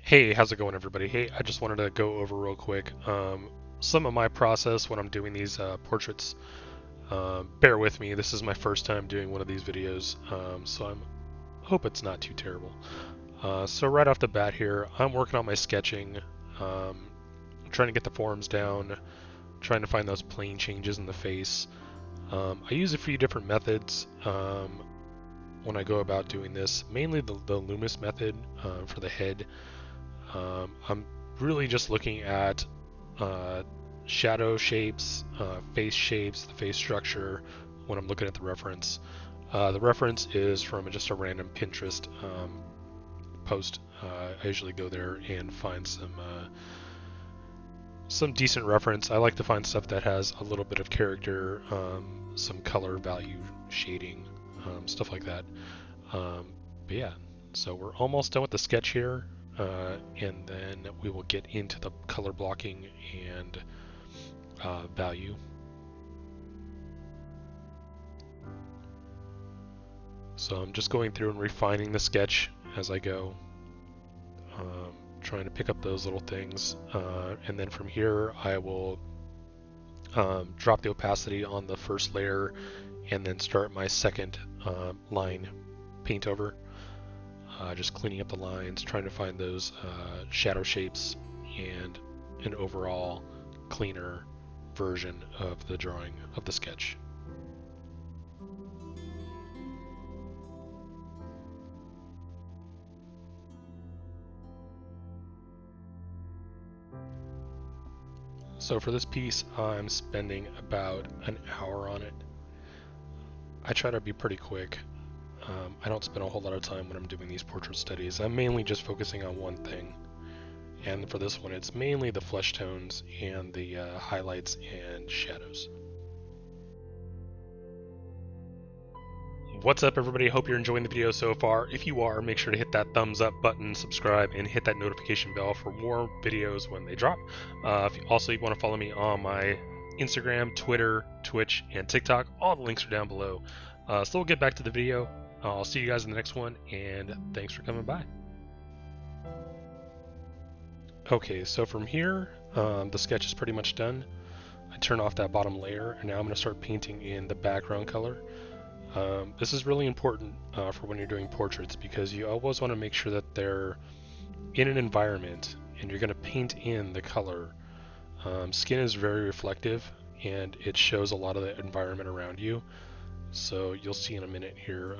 Hey, how's it going, everybody? Hey, I just wanted to go over real quick some of my process when I'm doing these portraits. Bear with me, this is my first time doing one of these videos, so hope it's not too terrible. So right off the bat here, I'm working on my sketching, trying to get the forms down, trying to find those plane changes in the face. I use a few different methods when I go about doing this, mainly the Loomis method for the head. I'm really just looking at uh, shadow shapes, face shapes, the face structure when I'm looking at the reference. The reference is from just a random Pinterest post. I usually go there and find some decent reference. I like to find stuff that has a little bit of character, some color value shading, stuff like that. But yeah, so we're almost done with the sketch here, and then we will get into the color blocking and value. So I'm just going through and refining the sketch as I go, trying to pick up those little things, and then from here I will drop the opacity on the first layer and then start my second line paint over. Just cleaning up the lines, trying to find those shadow shapes and an overall cleaner version of the drawing of the sketch. So for this piece, I'm spending about an hour on it. I try to be pretty quick. I don't spend a whole lot of time when I'm doing these portrait studies. I'm mainly just focusing on one thing. And for this one, it's mainly the flesh tones and the highlights and shadows. What's up, everybody? Hope you're enjoying the video so far. If you are, make sure to hit that thumbs up button, subscribe, and hit that notification bell for more videos when they drop. If you also want to follow me on my Instagram, Twitter, Twitch, and TikTok, all the links are down below. So we'll get back to the video. I'll see you guys in the next one, and thanks for coming by. Okay, so from here, the sketch is pretty much done. I turn off that bottom layer, and now I'm going to start painting in the background color. This is really important for when you're doing portraits because you always want to make sure that they're in an environment and you're going to paint in the color. Skin is very reflective and it shows a lot of the environment around you. So you'll see in a minute here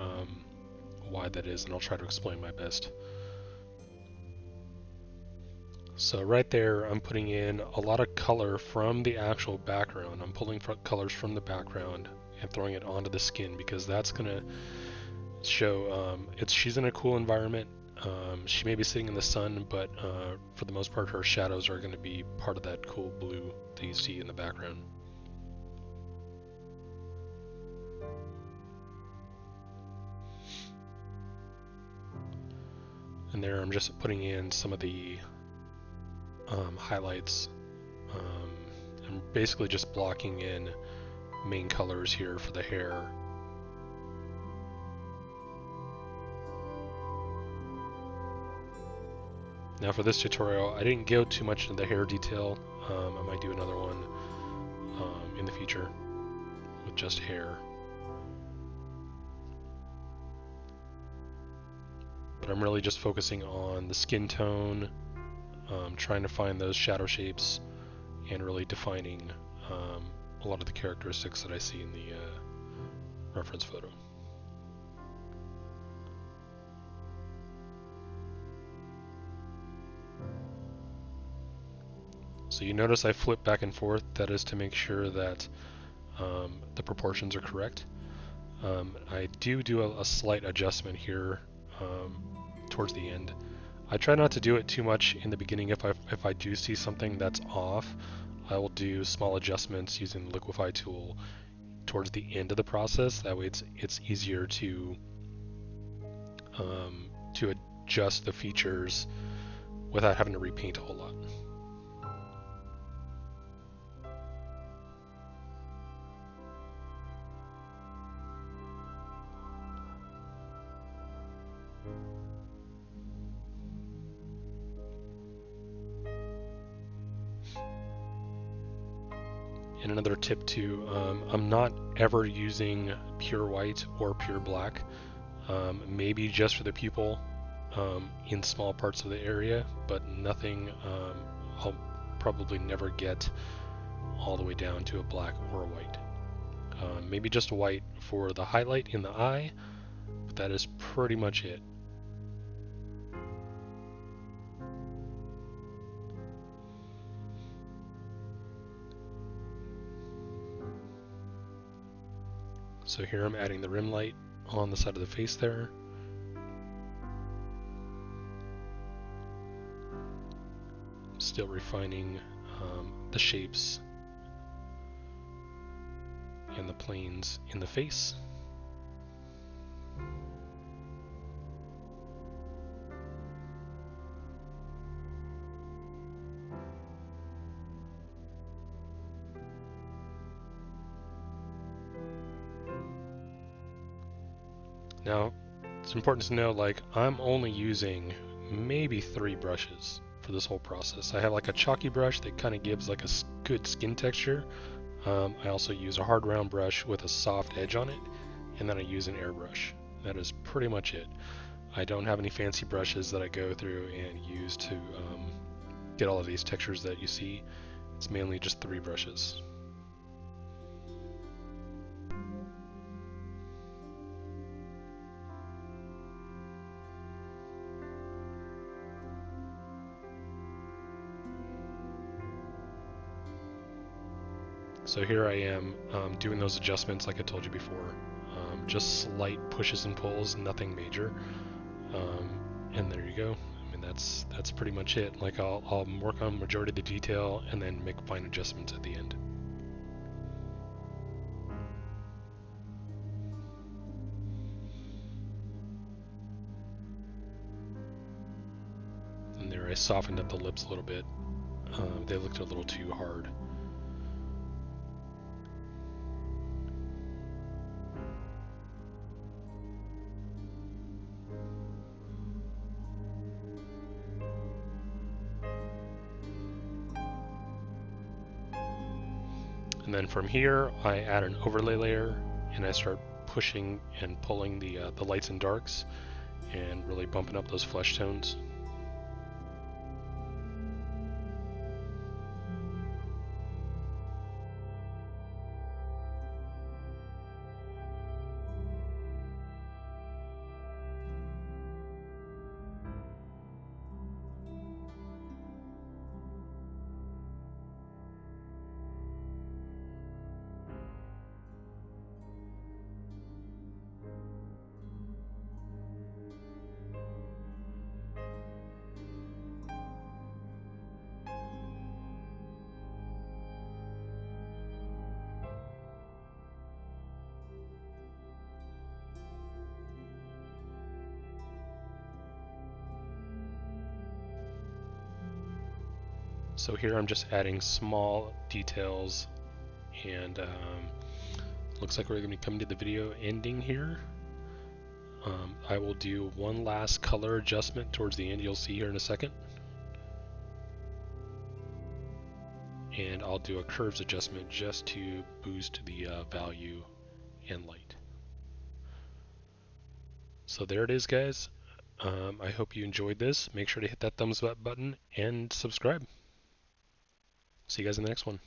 why that is, and I'll try to explain my best. So right there, I'm putting in a lot of color from the actual background. I'm pulling colors from the background and throwing it onto the skin because that's gonna show she's in a cool environment. She may be sitting in the sun, but for the most part, her shadows are going to be part of that cool blue that you see in the background. And there, I'm just putting in some of the highlights. I'm basically just blocking in main colors here for the hair. Now for this tutorial, I didn't go too much into the hair detail. I might do another one in the future with just hair. But I'm really just focusing on the skin tone, trying to find those shadow shapes, and really defining a lot of the characteristics that I see in the reference photo. So you notice I flip back and forth. That is to make sure that the proportions are correct. I do a slight adjustment here towards the end. I try not to do it too much in the beginning. If I do see something that's off, I will do small adjustments using the Liquify tool towards the end of the process. That way it's easier to adjust the features without having to repaint a whole lot. and another tip too, I'm not ever using pure white or pure black, maybe just for the pupil in small parts of the area, but nothing. I'll probably never get all the way down to a black or a white. Maybe just a white for the highlight in the eye, but that is pretty much it. So here I'm adding the rim light on the side of the face there. Still refining the shapes and the planes in the face. Now, it's important to know, like, I'm only using maybe 3 brushes for this whole process. I have like a chalky brush that kind of gives like a good skin texture. I also use a hard round brush with a soft edge on it, and then I use an airbrush. That is pretty much it. I don't have any fancy brushes that I go through and use to get all of these textures that you see. It's mainly just 3 brushes. So here I am doing those adjustments like I told you before. Just slight pushes and pulls, nothing major. And there you go. I mean, that's pretty much it. Like I'll work on majority of the detail and then make fine adjustments at the end. And there I softened up the lips a little bit. They looked a little too hard. And then from here, I add an overlay layer, and I start pushing and pulling the lights and darks, and really bumping up those flesh tones. So here I'm just adding small details, and looks like we're going to be coming to the video ending here. I will do one last color adjustment towards the end, you'll see here in a second. And I'll do a curves adjustment just to boost the value and light. So there it is, guys. I hope you enjoyed this. Make sure to hit that thumbs up button and subscribe. See you guys in the next one.